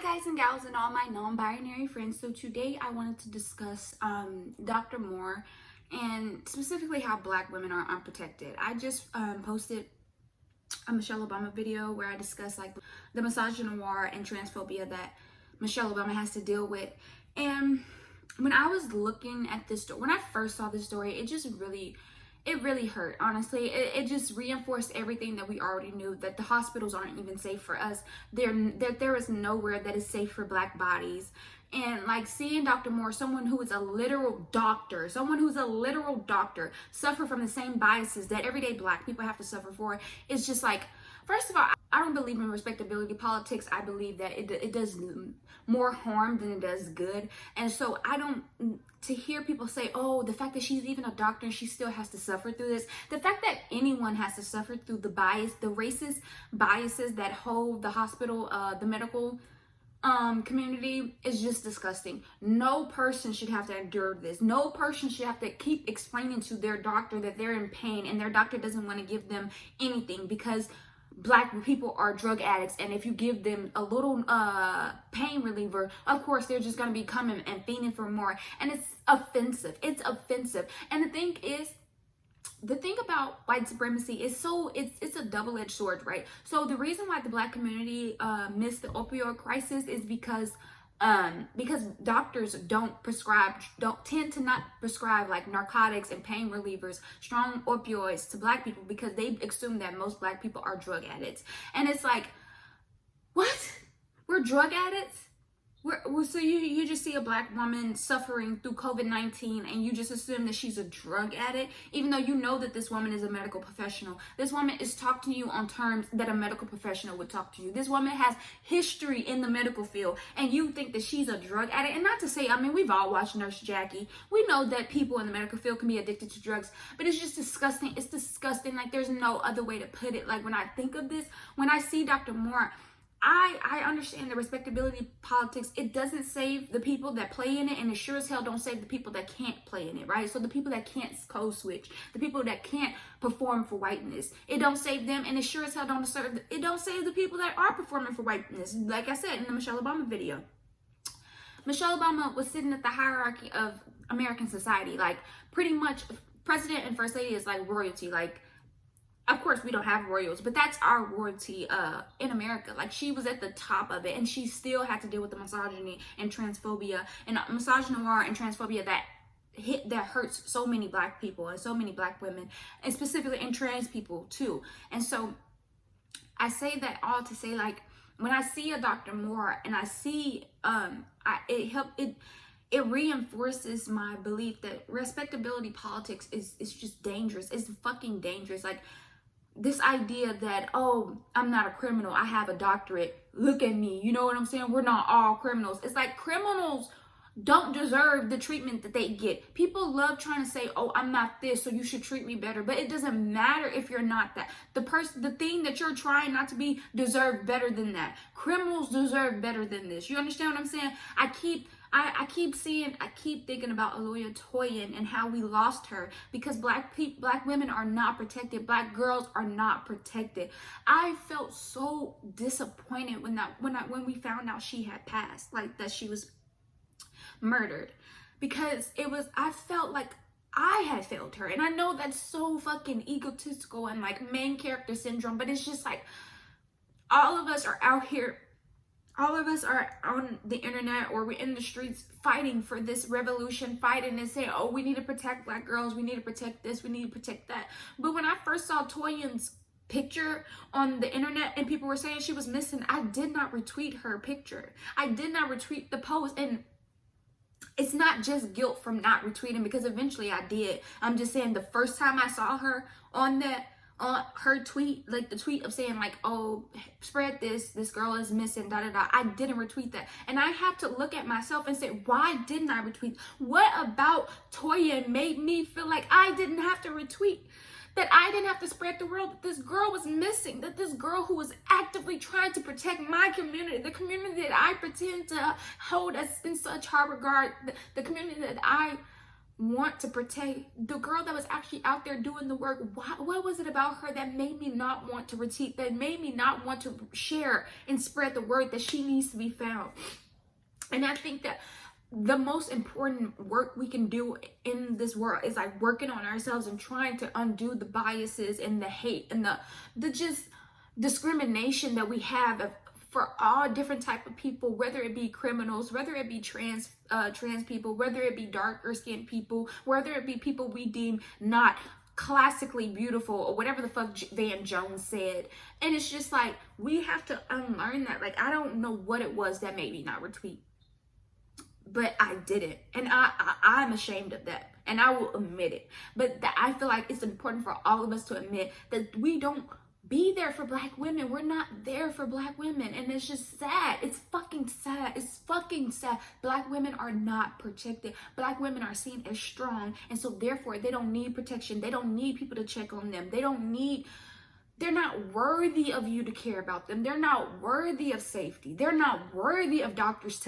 Hi guys and gals and all my non-binary friends. So today I wanted to discuss Dr. Moore and specifically how Black women are unprotected. I just posted a Michelle Obama video where I discuss like the misogynoir and transphobia that Michelle Obama has to deal with. And when I was looking at this story, when I first saw this story, it really hurt, honestly. It just reinforced everything that we already knew, that the hospitals aren't even safe for us. There is nowhere that is safe for Black bodies. And like seeing Dr. Moore, someone who is a literal doctor, suffer from the same biases that everyday Black people have to suffer for, it's just like, first of all, I don't believe in respectability politics. I believe that it does more harm than it does good. And so to hear people say, oh, the fact that she's even a doctor and she still has to suffer through this, the fact that anyone has to suffer through the racist biases that hold the hospital, the medical community is just disgusting. No person should have to endure this. No person should have to keep explaining to their doctor that they're in pain and their doctor doesn't want to give them anything because Black people are drug addicts, and if you give them a little pain reliever, of course they're just going to be coming and fiending for more. And it's offensive. And the thing about white supremacy is it's a double-edged sword, right? So the reason why the Black community missed the opioid crisis is because doctors don't tend to not prescribe like narcotics and pain relievers, strong opioids to Black people because they assume that most Black people are drug addicts. And it's like, what? We're drug addicts? So you just see a Black woman suffering through COVID-19 and you just assume that she's a drug addict, even though you know that this woman is a medical professional. This woman is talking to you on terms that a medical professional would talk to you. This woman has history in the medical field and you think that she's a drug addict. And not to say, I mean, we've all watched Nurse Jackie. We know that people in the medical field can be addicted to drugs, but it's just disgusting. It's disgusting. Like there's no other way to put it. Like when I think of this, when I see Dr. Moore, I understand the respectability politics. It doesn't save the people that play in it, and it sure as hell don't save the people that can't play in it, right? So the people that can't code switch, the people that can't perform for whiteness, it don't save them, and it sure as hell don't save the people that are performing for whiteness. Like I said in the Michelle Obama video, Michelle Obama was sitting at the hierarchy of American society. Like pretty much president and first lady is like royalty. Like, of course, we don't have royals, but that's our royalty in America. Like, she was at the top of it, and she still had to deal with the misogyny and transphobia and misogynoir and transphobia that hurts so many Black people and so many Black women, and specifically and trans people too. And so I say that all to say, like, when I see a Dr. Moore and I see it reinforces my belief that respectability politics is just dangerous. It's fucking dangerous. Like, this idea that, oh, I'm not a criminal, I have a doctorate, look at me, you know what I'm saying? We're not all criminals. It's like criminals don't deserve the treatment that they get. People love trying to say, oh, I'm not this, so you should treat me better. But it doesn't matter if you're not that. The thing that you're trying not to be deserve better than that. Criminals deserve better than this. You understand what I'm saying? I keep thinking about Aloya Toyin and how we lost her because Black women are not protected. Black girls are not protected. I felt so disappointed when we found out she had passed, like that she was murdered, because I felt like I had failed her. And I know that's so fucking egotistical and like main character syndrome, but it's just like all of us are out here. All of us are on the internet or we're in the streets fighting for this revolution, fighting and saying, oh, we need to protect Black girls. We need to protect this. We need to protect that. But when I first saw Toyin's picture on the internet and people were saying she was missing, I did not retweet her picture. I did not retweet the post. And it's not just guilt from not retweeting because eventually I did. I'm just saying the first time I saw her on her tweet, like the tweet of saying like, oh, spread this girl is missing, I didn't retweet that. And I have to look at myself and say, why didn't I retweet? What about Toya made me feel like I didn't have to retweet? That I didn't have to spread the word that this girl was missing, that this girl who was actively trying to protect my community, the community that I pretend to hold in such high regard, the community that I want to protect the girl that was actually out there doing the work? What was it about her that made me not want to retweet, that made me not want to share and spread the word that she needs to be found? And I think that the most important work we can do in this world is like working on ourselves and trying to undo the biases and the hate and the just discrimination that we have for all different type of people, whether it be criminals, whether it be trans people, whether it be darker skinned people, whether it be people we deem not classically beautiful, or whatever the fuck Van Jones said. And it's just like, we have to unlearn that. Like, I don't know what it was that made me not retweet, but I did it, and I'm ashamed of that, and I will admit it. But I feel like it's important for all of us to admit that we don't be there for Black women. We're not there for Black women, and it's just sad. It's fucking sad. It's fucking sad. Black women are not protected. Black women are seen as strong, and so therefore they don't need protection. They don't need people to check on them. They're not worthy of you to care about them. They're not worthy of safety. They're not worthy of doctors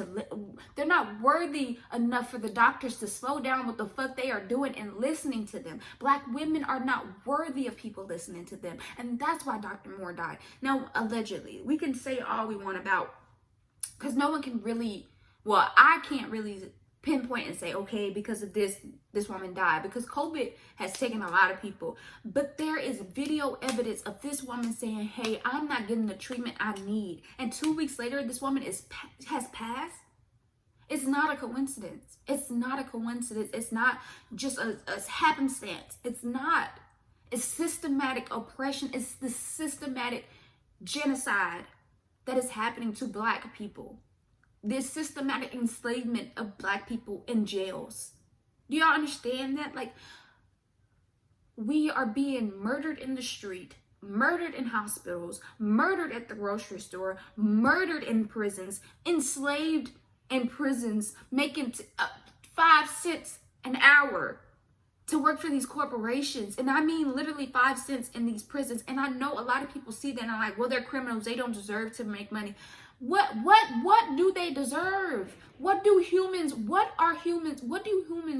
they're not worthy enough for the doctors to slow down what the fuck they are doing and listening to them. Black women are not worthy of people listening to them. And that's why Dr. Moore died. Now, allegedly, we can say all we want about, because no one can really, well, I can't really pinpoint and say, okay, because of this woman died, because COVID has taken a lot of people. But there is video evidence of this woman saying, hey, I'm not getting the treatment I need, and 2 weeks later this woman has passed. It's not a coincidence. It's not a coincidence. It's not just a happenstance. It's not. It's systematic oppression. It's the systematic genocide that is happening to Black people. This systematic enslavement of Black people in jails. Do y'all understand that? Like, we are being murdered in the street, murdered in hospitals, murdered at the grocery store, murdered in prisons, enslaved in prisons, making 5 cents an hour to work for these corporations. And I mean literally 5 cents in these prisons. And I know a lot of people see that and are like, well, they're criminals. They don't deserve to make money. What do they deserve? What do humans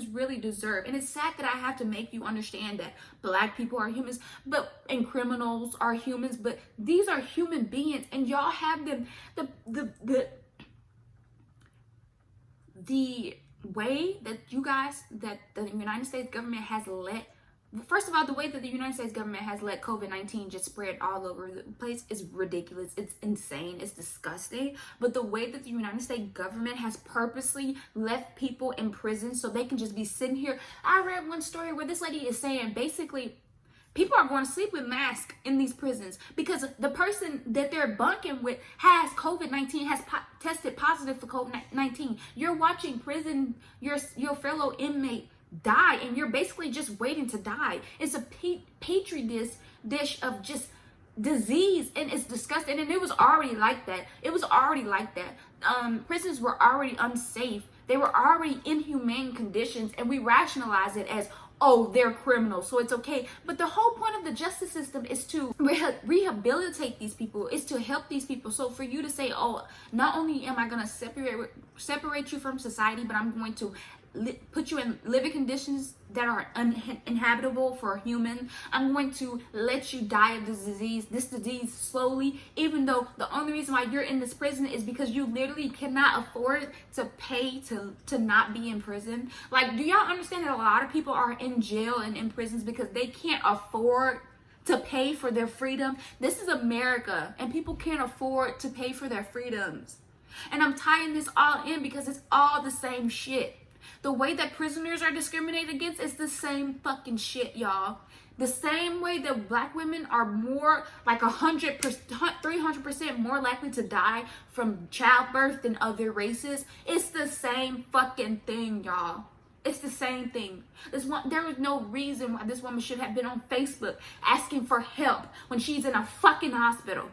really deserve? And it's sad that I have to make you understand that Black people are humans, and criminals are humans, but these are human beings, and y'all have them, the way that that the United States government has first of all, the way that the United States government has let COVID-19 just spread all over the place is ridiculous. It's insane. It's disgusting. But the way that the United States government has purposely left people in prison so they can just be sitting here. I read one story where this lady is saying basically people are going to sleep with masks in these prisons because the person that they're bunking with has COVID-19, has tested positive for COVID-19. You're watching your fellow inmate die, and you're basically just waiting to die. It's a petri dish of just disease, and it's disgusting. And it was already like that. Prisons were already unsafe. They were already inhumane conditions, and we rationalize it as, oh, they're criminals, so it's okay. But the whole point of the justice system is to rehabilitate these people, is to help these people. So for you to say, oh, not only am I going to separate you from society, but I'm going to put you in living conditions that are uninhabitable for a human. I'm going to let you die of this disease slowly, even though the only reason why you're in this prison is because you literally cannot afford to pay to not be in prison. Like, do y'all understand that a lot of people are in jail and in prisons because they can't afford to pay for their freedom? This is America, and people can't afford to pay for their freedoms. And I'm tying this all in because it's all the same shit. The way that prisoners are discriminated against is the same fucking shit, y'all. The same way that Black women are more like 100%, 300% more likely to die from childbirth than other races. It's the same fucking thing, y'all. It's the same thing. There was no reason why this woman should have been on Facebook asking for help when she's in a fucking hospital.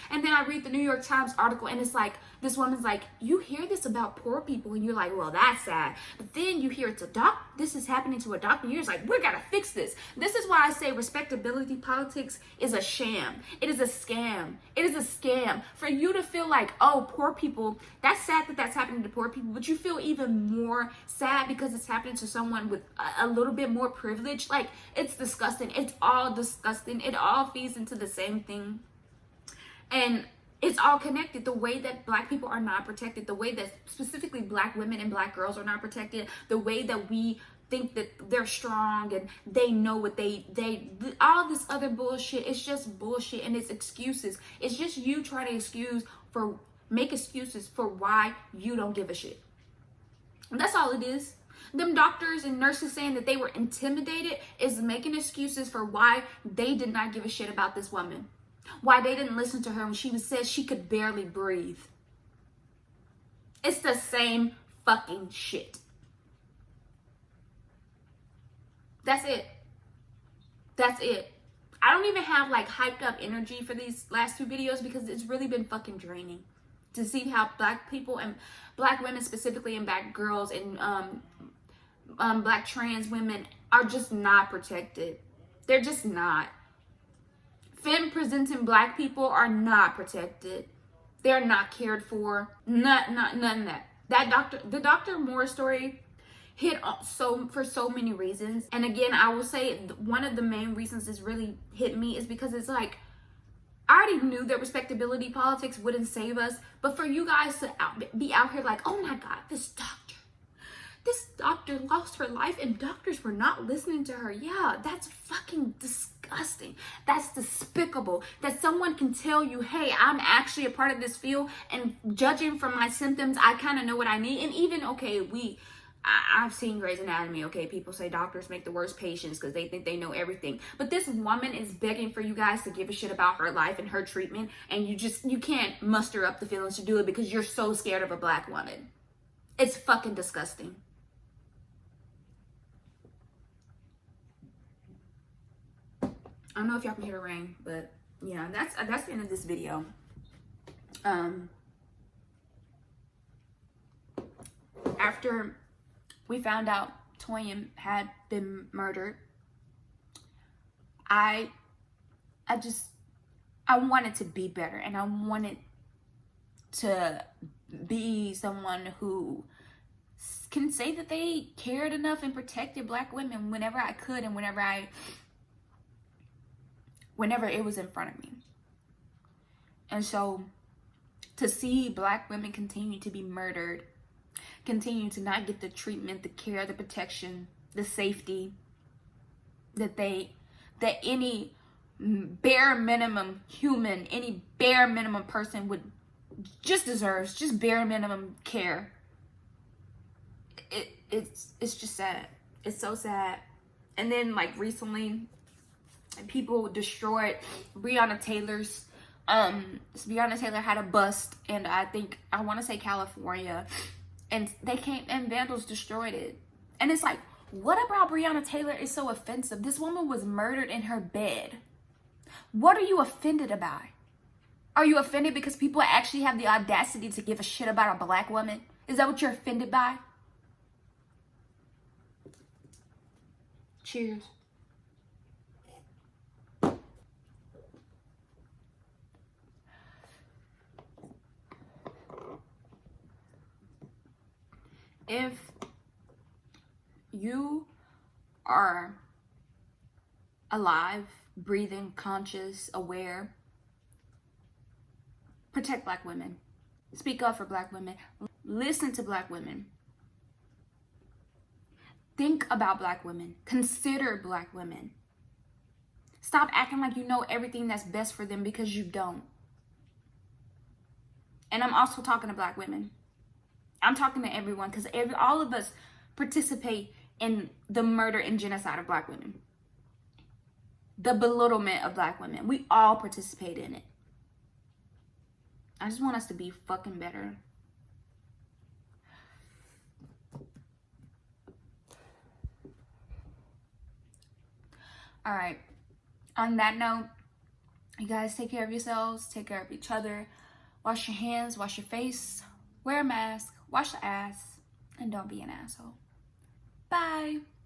And then I read the New York Times article and it's like, this woman's like, you hear this about poor people and you're like, well, that's sad. But then you hear it's a this is happening to a doctor and you're just like, we gotta fix this. This is why I say respectability politics is a sham. It is a scam. It is a scam. For you to feel like, oh, poor people, that's sad that that's happening to poor people, but you feel even more sad because it's happening to someone with a little bit more privilege. Like, it's disgusting. It's all disgusting. It all feeds into the same thing. And it's all connected. The way that Black people are not protected, the way that specifically Black women and Black girls are not protected, the way that we think that they're strong and they know what they all this other bullshit. It's just bullshit, and it's excuses. It's just you trying to make excuses for why you don't give a shit. And that's all it is. Them doctors and nurses saying that they were intimidated is making excuses for why they did not give a shit about this woman. Why they didn't listen to her when she said she could barely breathe. It's the same fucking shit. That's it. That's it. I don't even have like hyped up energy for these last two videos because it's really been fucking draining to see how Black people and Black women specifically and Black girls and Black trans women are just not protected. They're just not. Femme presenting Black people are not protected. They're not cared for. None of that. The Dr. Moore story hit for so many reasons. And again, I will say one of the main reasons this really hit me is because it's like, I already knew that respectability politics wouldn't save us, but for you guys to be out here like, oh my God, this doctor lost her life and doctors were not listening to her. Yeah, that's fucking disgusting. That's despicable that someone can tell you, hey, I'm actually a part of this field, and judging from my symptoms, I kind of know what I need. And even, okay, I've seen Grey's Anatomy, okay? People say doctors make the worst patients because they think they know everything. But this woman is begging for you guys to give a shit about her life and her treatment, and you can't muster up the feelings to do it because you're so scared of a Black woman. It's fucking disgusting. I don't know if y'all can hear the rain, but yeah, that's the end of this video. After we found out Toyin had been murdered, I wanted to be better, and I wanted to be someone who can say that they cared enough and protected Black women whenever I could and whenever it was in front of me. And so to see Black women continue to be murdered, continue to not get the treatment, the care, the protection, the safety that any bare minimum human, any bare minimum person would deserves, just bare minimum care. It's just sad. It's so sad. And then like recently, people destroyed Breonna Taylor's Breonna Taylor had a bust, and I want to say California, and they came and vandals destroyed it. And it's like, what about Breonna Taylor is so offensive? This woman was murdered in her bed. What are you offended about? Are you offended because people actually have the audacity to give a shit about a Black woman? Is that what you're offended by? Cheers. If you are alive, breathing, conscious, aware, protect Black women. Speak up for Black women. Listen to Black women. Think about Black women. Consider Black women. Stop acting like you know everything that's best for them, because you don't. And I'm also talking to Black women. I'm talking to everyone, because all of us participate in the murder and genocide of Black women. The belittlement of Black women. We all participate in it. I just want us to be fucking better. All right. On that note, You guys take care of yourselves, take care of each other, wash your hands, wash your face, wear a mask, wash the ass, and don't be an asshole. Bye.